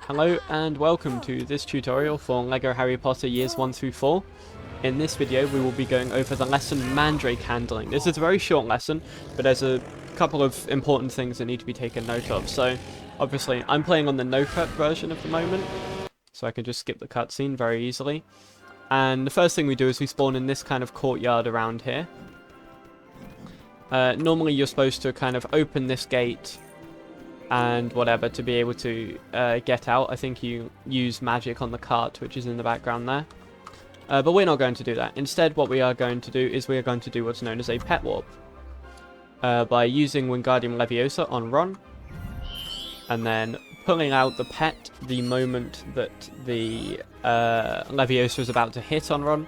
Hello and welcome to this tutorial for LEGO Harry Potter Years 1 through 4. In this video we will be going over the lesson Mandrake handling. This is a very short lesson, but there's a couple of important things that need to be taken note of. So obviously I'm playing on the no-cut version at the moment, so I can just skip the cutscene very easily. And the first thing we do is we spawn in this kind of courtyard around here. Normally you're supposed to kind of open this gate and whatever to be able to get out. I think you use magic on the cart, which is in the background there. But we're not going to do that. Instead, what we are going to do is we are going to do what's known as a pet warp. By using Wingardium Leviosa on Ron, and then pulling out the pet the moment that the Leviosa is about to hit on Ron,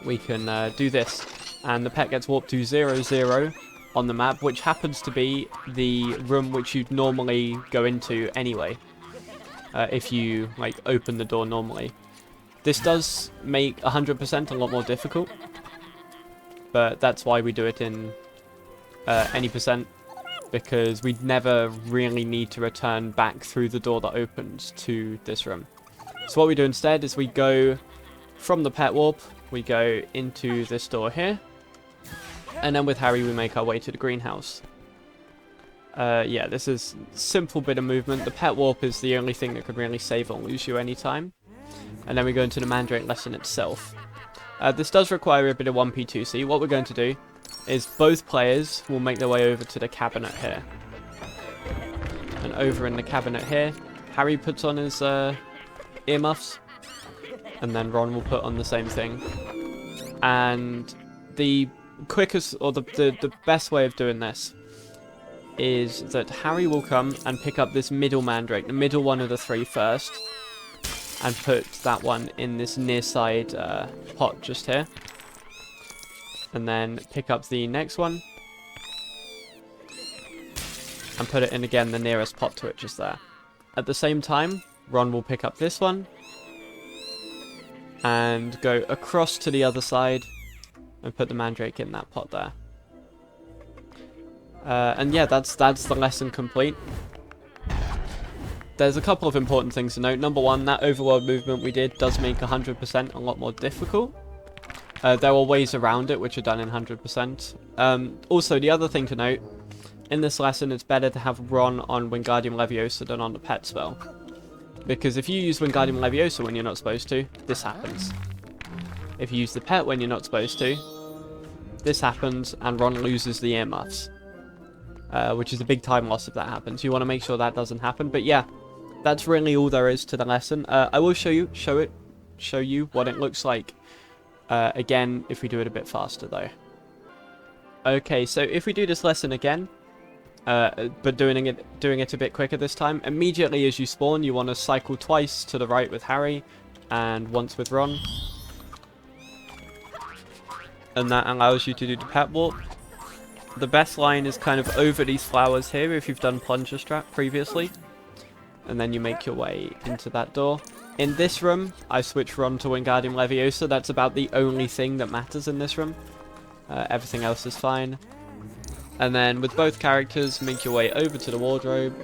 we can do this. And the pet gets warped to 0-0 on the map, which happens to be the room which you'd normally go into anyway, if you like open the door normally. This does make 100% a lot more difficult, but that's why we do it in any percent, because we'd never really need to return back through the door that opens to this room. So what we do instead is we go from the pet warp, we go into this door here, and then with Harry we make our way to the greenhouse. Yeah, this is a simple bit of movement. The pet warp is the only thing that could really save or lose you any time. And then we go into the Mandrake lesson itself. This does require a bit of 1p2c. What we're going to do is both players will make their way over to the cabinet here. And over in the cabinet here, Harry puts on his earmuffs, and then Ron will put on the same thing. And the quickest, or the best way of doing this is that Harry will come and pick up this middle Mandrake, the middle one of the three first, and put that one in this near side pot just here. And then pick up the next one and put it in again the nearest pot to it just there. At the same time, Ron will pick up this one and go across to the other side and put the Mandrake in that pot there. And yeah, that's the lesson complete. There's a couple of important things to note. Number one, that overworld movement we did does make 100% a lot more difficult. There are ways around it which are done in 100%. Also, the other thing to note, in this lesson it's better to have Ron on Wingardium Leviosa than on the pet spell. Because if you use Wingardium Leviosa when you're not supposed to, this happens. If you use the pet when you're not supposed to, this happens and Ron loses the earmuffs. Which is a big time loss if that happens. You want to make sure that doesn't happen. But yeah, that's really all there is to the lesson. I will show you what it looks like again if we do it a bit faster though. Okay, so if we do this lesson again, but doing it a bit quicker this time, immediately as you spawn you want to cycle twice to the right with Harry and once with Ron, and that allows you to do the pet warp. The best line is kind of over these flowers here if you've done plunger strap previously, and then you make your way into that door. In this room I switch Ron to Wingardium Leviosa. That's about the only thing that matters in this room. Everything else is fine. And then with both characters, make your way over to the wardrobe,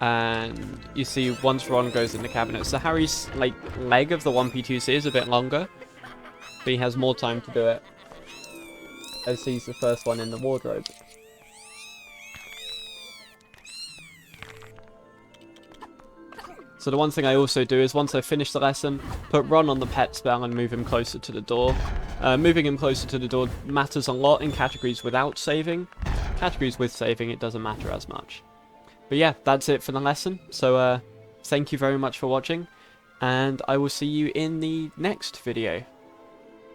and you see once Ron goes in the cabinet. So Harry's like leg of the 1p2c is a bit longer, but he has more time to do it as he's the first one in the wardrobe. So the one thing I also do is once I finish the lesson, put Ron on the pet spell and move him closer to the door. Moving him closer to the door matters a lot in categories without saving. Categories with saving, it doesn't matter as much. But yeah, that's it for the lesson. So thank you very much for watching, and I will see you in the next video.